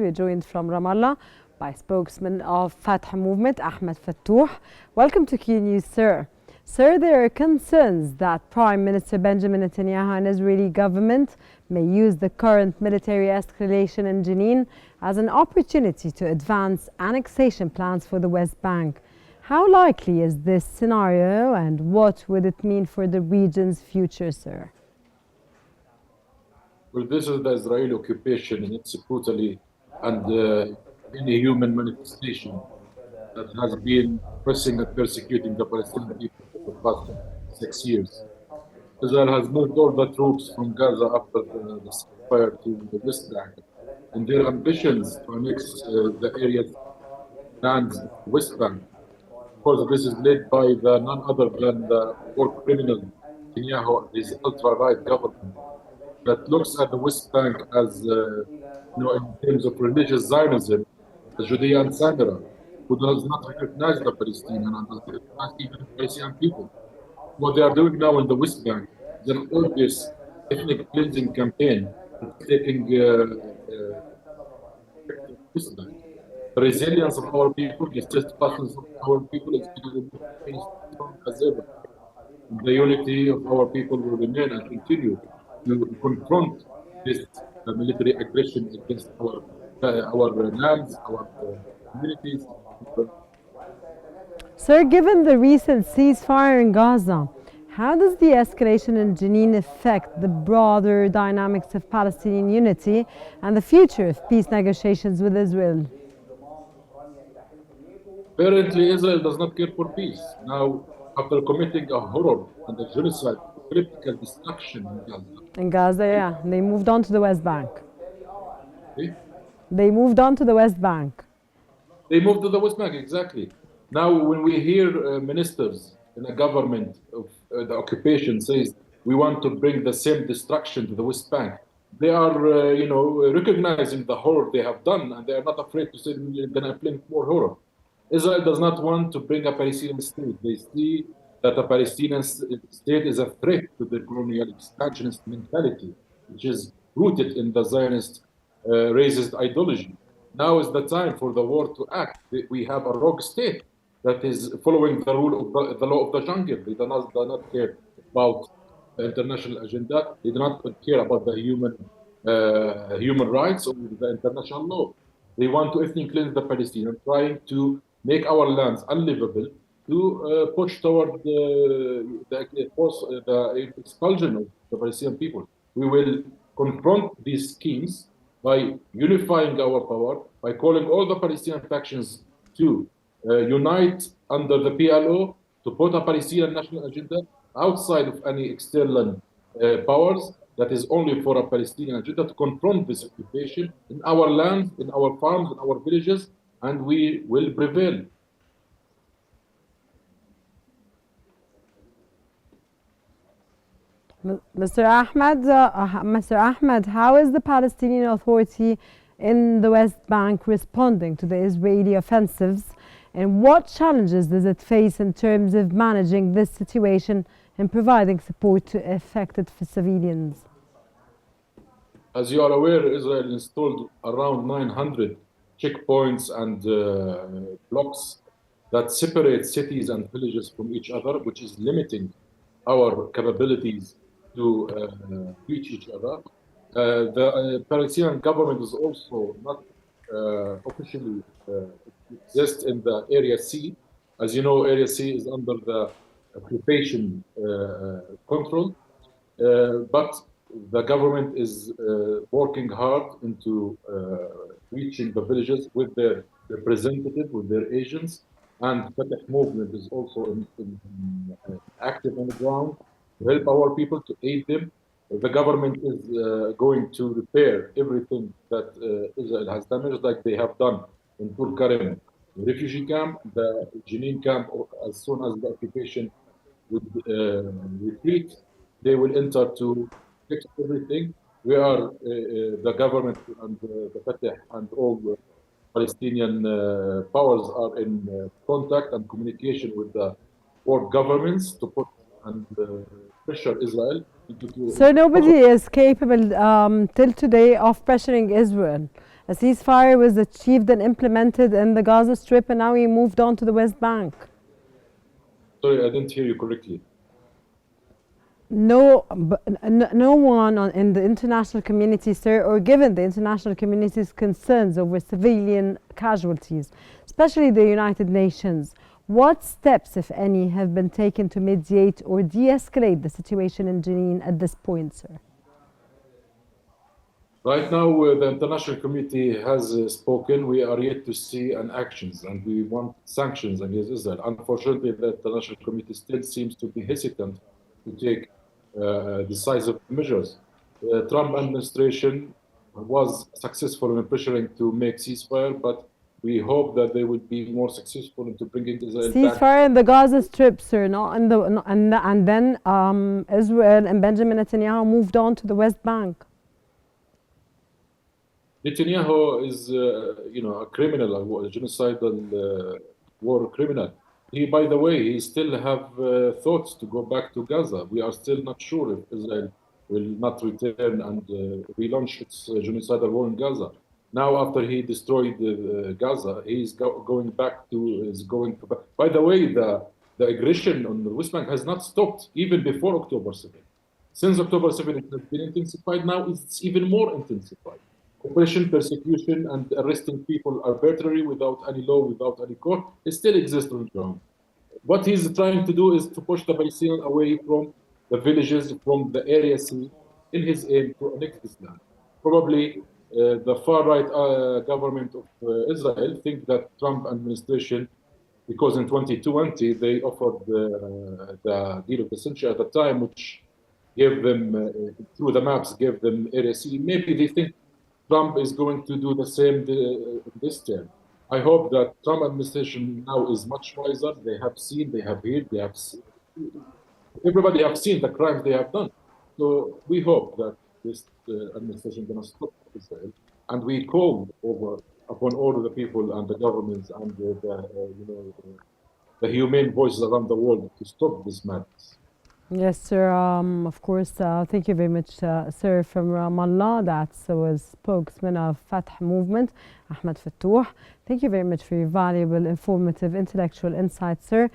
We're joined from Ramallah by spokesman of Fatah movement, Ahmed Fattouh. Welcome to Qnews, sir. Sir, there are concerns that Prime Minister Benjamin Netanyahu and Israeli government may use the current military escalation in Jenin as an opportunity to advance annexation plans for the West Bank. How likely is this scenario and what would it mean for the region's future, sir? Well, this is the Israeli occupation, and it's brutally and inhuman manifestation that has been pressing and persecuting the Palestinian people for the past 6 years. Israel has moved all the troops from Gaza after the ceasefire to the West Bank, and their ambitions to annex the area's lands, West Bank. Of course, this is led by none other than the war criminal Netanyahu, his ultra-right government that looks at the West Bank as, in terms of religious Zionism, the Judea and Samaria, who does not recognize the Palestinian and does not recognize even the Palestinian people. What they are doing now in the West Bank is an obvious ethnic cleansing campaign taking West Bank. The resilience of our people, the steadfastness of our people is strong as ever. The unity of our people will remain and continue to confront this military aggression against our lands, our communities. Sir, given the recent ceasefire in Gaza, how does the escalation in Jenin affect the broader dynamics of Palestinian unity and the future of peace negotiations with Israel? Apparently, Israel does not care for peace. Now, after committing a horror and a genocide, political destruction in Gaza. In Gaza, yeah. They moved on to the West Bank. Eh? They moved on to the West Bank. They moved to the West Bank, exactly. Now, when we hear ministers in a government of the occupation says, we want to bring the same destruction to the West Bank, they are, recognizing the horror they have done, and they are not afraid to say they're going to inflict more horror. Israel does not want to bring a Palestinian state. They see that a Palestinian state is a threat to the colonial expansionist mentality, which is rooted in the Zionist racist ideology. Now is the time for the world to act. We have a rogue state that is following the rule of the law of the jungle. They do not care about the international agenda. They do not care about the human rights or the international law. They want to ethnically cleanse the Palestinians, trying to make our lands unlivable, to push toward the expulsion of the Palestinian people. We will confront these schemes by unifying our power, by calling all the Palestinian factions to unite under the PLO, to put a Palestinian national agenda outside of any external powers that is only for a Palestinian agenda, to confront this occupation in our lands, in our farms, in our villages, and we will prevail. Mr. Ahmed, how is the Palestinian Authority in the West Bank responding to the Israeli offensives, and what challenges does it face in terms of managing this situation and providing support to affected civilians? As you are aware, Israel installed around 900 checkpoints and blocks that separate cities and villages from each other, which is limiting our capabilities to reach each other. The Palestinian government is also not officially exist in the Area C. As you know, Area C is under the occupation control, but the government is working hard into reaching the villages with their representative, with their agents, and Fatah movement is also active on the ground to help our people, to aid them. The government is going to repair everything that Israel has damaged, like they have done in Tulkarem refugee camp, the Jenin camp. As soon as the occupation would retreat, they will enter to fix everything. We are the government and the Fatah and all the Palestinian powers are in contact and communication with the both governments to put and pressure Israel into. So nobody is capable till today of pressuring Israel. A ceasefire was achieved and implemented in the Gaza Strip, and now we moved on to the West Bank. Sorry, I didn't hear you correctly. No one in the international community, sir, or given the international community's concerns over civilian casualties, especially the United Nations, what steps, if any, have been taken to mediate or de-escalate the situation in Jenin at this point, sir? Right now, the international community has spoken. We are yet to see an actions, and we want sanctions against Israel. Unfortunately, the international community still seems to be hesitant to take decisive measures. The Trump administration was successful in pressuring to make ceasefire, but we hope that they will be more successful into bringing Israel back. Ceasefire in the Gaza Strip, sir, not in and then Israel and Benjamin Netanyahu moved on to the West Bank. Netanyahu is, a criminal, a genocidal war criminal. He, by the way, he still have thoughts to go back to Gaza. We are still not sure if Israel will not return and relaunch its genocidal war in Gaza. Now, after he destroyed Gaza, he's going back to. By the way, the aggression on the West Bank has not stopped even before October 7. Since October 7, it has been intensified. Now it's even more intensified. Oppression, persecution, and arresting people arbitrarily without any law, without any court, it still exists on the ground. What he's trying to do is to push the Palestinians away from the villages, from the Area C, in his aim to annex this land. Probably the far-right government of Israel think that Trump administration, because in 2020 they offered the deal of the century at the time, which gave them, through the maps, gave them Area C. Maybe they think Trump is going to do the same this term. I hope that Trump administration now is much wiser. They have seen, they have heard, they have seen. Everybody have seen the crimes they have done. So we hope that this administration is going to stop Israel. And we call upon all of the people and the governments and the humane voices around the world to stop this madness. Yes, sir. Of course, thank you very much, sir, from Ramallah. That was spokesman of Fatah movement, Ahmed Fattouh. Thank you very much for your valuable, informative, intellectual insights, sir.